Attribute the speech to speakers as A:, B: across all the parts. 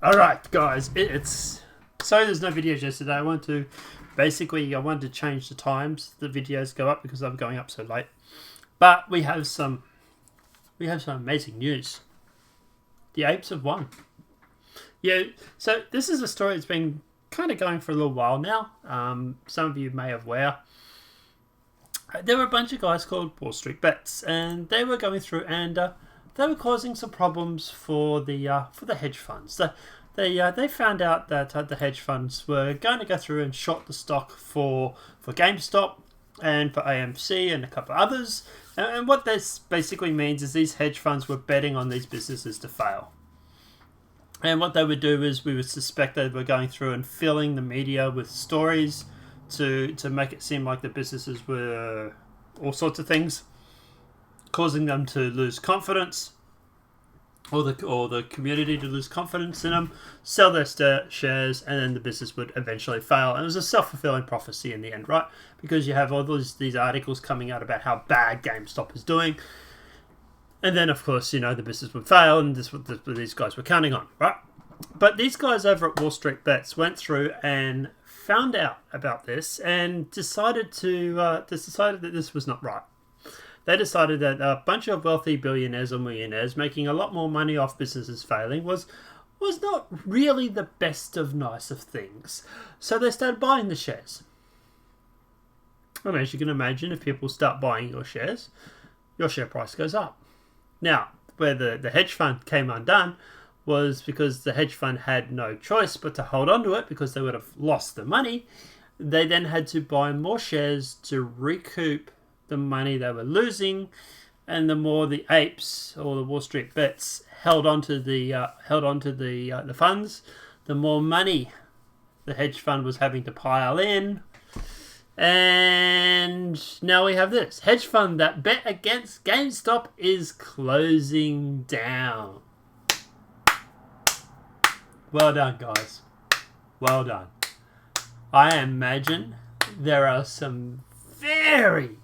A: Alright, guys, it's... Sorry there's no videos yesterday. I wanted to change the times the videos go up because I'm going up so late. But we have some amazing news. The apes have won. Yeah, so this is a story that's been kind of going for a little while now. Some of you may have aware. There were a bunch of guys called Wall Street Bets, and they were going through and they were causing some problems for the hedge funds. They found out that the hedge funds were going to go through and short the stock for GameStop and for AMC and a couple of others. And what this basically means is these hedge funds were betting on these businesses to fail. And what they would do is we would suspect they were going through and filling the media with stories to make it seem like the businesses were all sorts of things, causing them to lose confidence, or the community to lose confidence in them, sell their shares, and then the business would eventually fail. And it was a self-fulfilling prophecy in the end, right? Because you have all these articles coming out about how bad GameStop is doing. And then, of course, the business would fail, and this is what these guys were counting on, right? But these guys over at Wall Street Bets went through and found out about this and decided that this was not right. They decided that a bunch of wealthy billionaires or millionaires making a lot more money off businesses failing was not really the best of nice of things. So they started buying the shares. And as you can imagine, if people start buying your shares, your share price goes up. Now, where the hedge fund came undone was because the hedge fund had no choice but to hold on to it because they would have lost the money. They then had to buy more shares to recoup the money they were losing, and the more the apes or the Wall Street Bets held onto the funds, the more money the hedge fund was having to pile in. And now we have this hedge fund that bet against GameStop is closing down. Well done, guys. Well done. I imagine there are some very,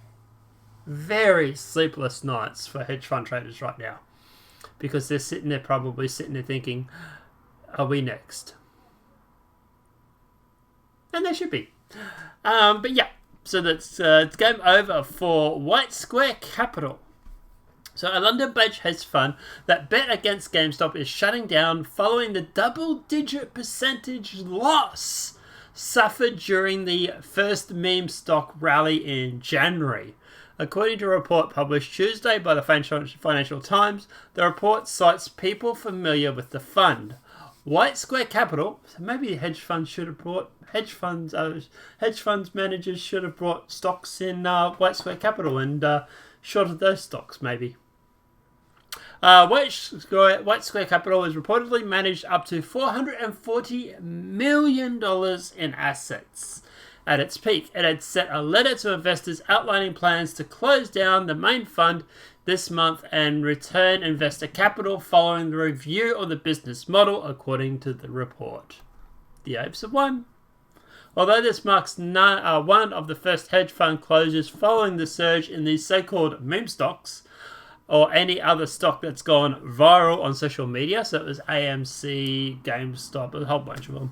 A: very sleepless nights for hedge fund traders right now, because they're probably sitting there thinking, are we next? And they should be. But yeah, so that's it's game over for White Square Capital. So a London-based hedge fund that bet against GameStop is shutting down following the double-digit percentage loss suffered during the first meme stock rally in January. According to a report published Tuesday by the Financial Times, the report cites people familiar with the fund. White Square Capital, so maybe the hedge funds managers should have brought stocks in White Square Capital and shorted those stocks, maybe. White Square Capital has reportedly managed up to $440 million in assets. At its peak, it had sent a letter to investors outlining plans to close down the main fund this month and return investor capital following the review of the business model, according to the report. The apes have won. Although this marks one of the first hedge fund closures following the surge in these so-called meme stocks, or any other stock that's gone viral on social media, so it was AMC, GameStop, a whole bunch of them,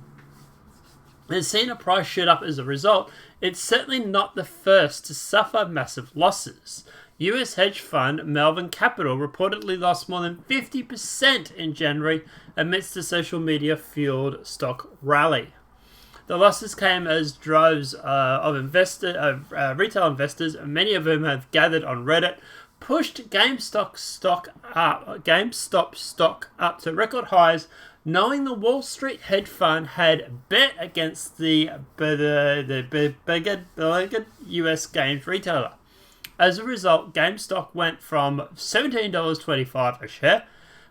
A: has seen a price shoot up as a result, it's certainly not the first to suffer massive losses. US hedge fund Melvin Capital reportedly lost more than 50% in January amidst the social media fueled stock rally. The losses came as droves of retail investors, many of whom have gathered on Reddit, pushed GameStop stock up to record highs, knowing the Wall Street hedge fund had bet against the bigger US games retailer. As a result, GameStop went from $17.25 a share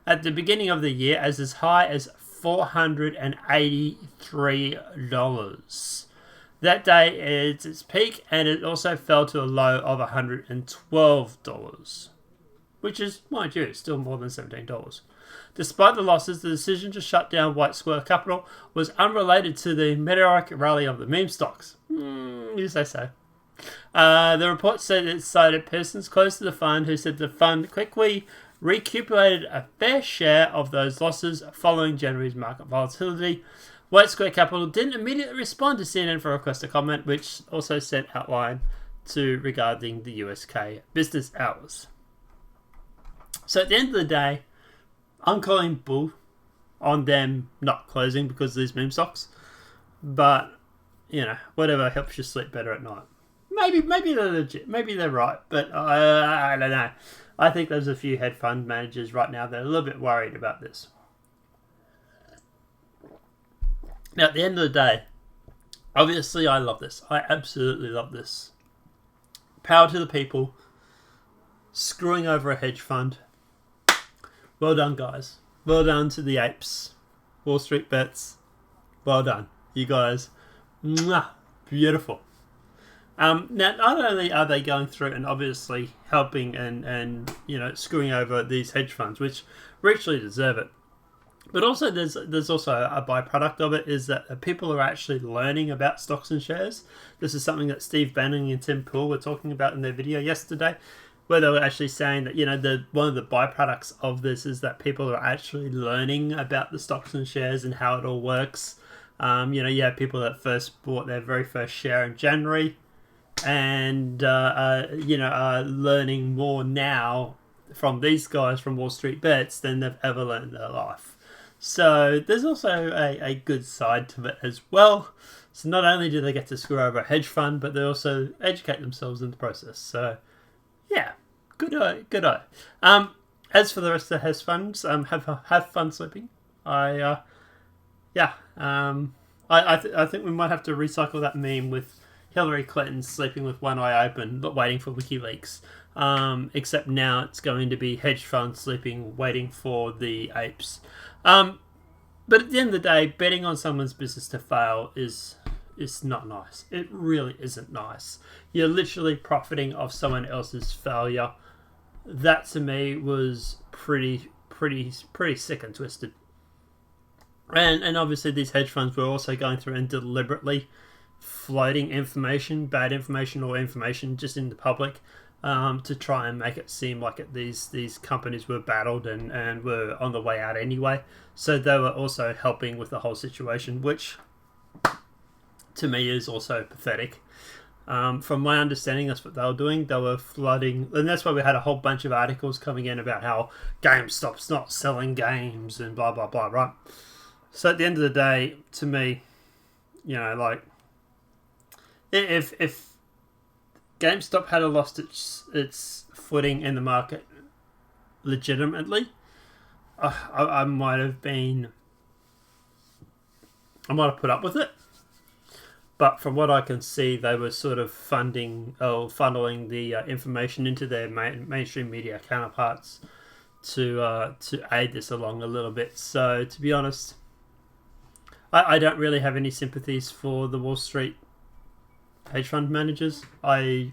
A: at the beginning of the year as high as $483. That day is its peak, and it also fell to a low of $112, which is, mind you, still more than $17. Despite the losses, the decision to shut down White Square Capital was unrelated to the meteoric rally of the meme stocks. You say so. The report said it cited persons close to the fund who said the fund quickly recuperated a fair share of those losses following January's market volatility. White Square Capital didn't immediately respond to CNN for a request to comment, which also sent outline regarding the USK business hours. So at the end of the day, I'm calling bull on them not closing because of these meme stocks. But, whatever helps you sleep better at night. Maybe they're legit. Maybe they're right. But I don't know. I think there's a few hedge fund managers right now that are a little bit worried about this. Now, at the end of the day, obviously I love this. I absolutely love this. Power to the people. Screwing over a hedge fund. Well done, guys. Well done to the apes. Wall Street bets. Well done. You guys. Mwah, beautiful. Now, not only are they going through and obviously helping and screwing over these hedge funds, which richly deserve it, but also there's also a byproduct of it is that people are actually learning about stocks and shares. This is something that Steve Bannon and Tim Poole were talking about in their video yesterday, where they were actually saying that one of the byproducts of this is that people are actually learning about the stocks and shares and how it all works. You have people that first bought their very first share in January, and are learning more now from these guys from Wall Street Bets than they've ever learned in their life. So there's also a good side to it as well. So not only do they get to screw over a hedge fund, but they also educate themselves in the process. So yeah, good eye. As for the rest of the hedge funds, have fun sleeping. I think we might have to recycle that meme with Hillary Clinton sleeping with one eye open, but waiting for WikiLeaks. Except now it's going to be hedge funds sleeping, waiting for the apes. But at the end of the day, betting on someone's business to fail is not nice. It really isn't nice. You're literally profiting off someone else's failure. That to me was pretty sick and twisted. And obviously these hedge funds were also going through and deliberately floating information, bad information or information just in the public, to try and make it seem like these companies were battled and were on the way out anyway. So they were also helping with the whole situation, which to me is also pathetic. From my understanding, that's what they were doing. They were flooding, and that's why we had a whole bunch of articles coming in about how GameStop's not selling games and blah, blah, blah, right? So at the end of the day, to me, if GameStop had lost its footing in the market legitimately, I might have put up with it. But from what I can see, they were sort of funneling the information into their mainstream media counterparts to aid this along a little bit. So to be honest, I don't really have any sympathies for the Wall Street hedge fund managers. I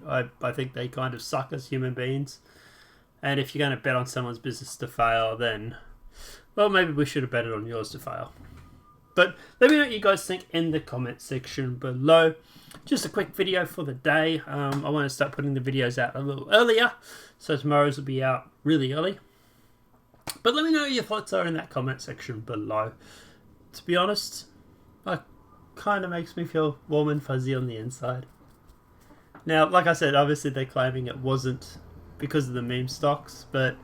A: think they kind of suck as human beings. And if you're going to bet on someone's business to fail, then, well, maybe we should have betted on yours to fail. But let me know what you guys think in the comment section below. Just a quick video for the day. I want to start putting the videos out a little earlier, so tomorrow's will be out really early. But let me know what your thoughts are in that comment section below. To be honest, it kind of makes me feel warm and fuzzy on the inside. Now, like I said, obviously they're claiming it wasn't because of the meme stocks, but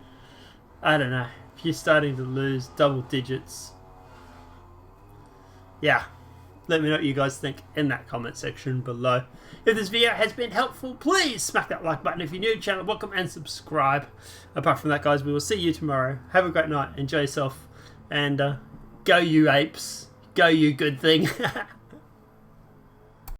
A: I don't know. If you're starting to lose double digits, yeah, let me know what you guys think in that comment section below. If this video has been helpful, please smack that like button. If you're new to the channel, welcome and subscribe. Apart from that, guys, we will see you tomorrow. Have a great night. Enjoy yourself. And go you apes. Go you good thing.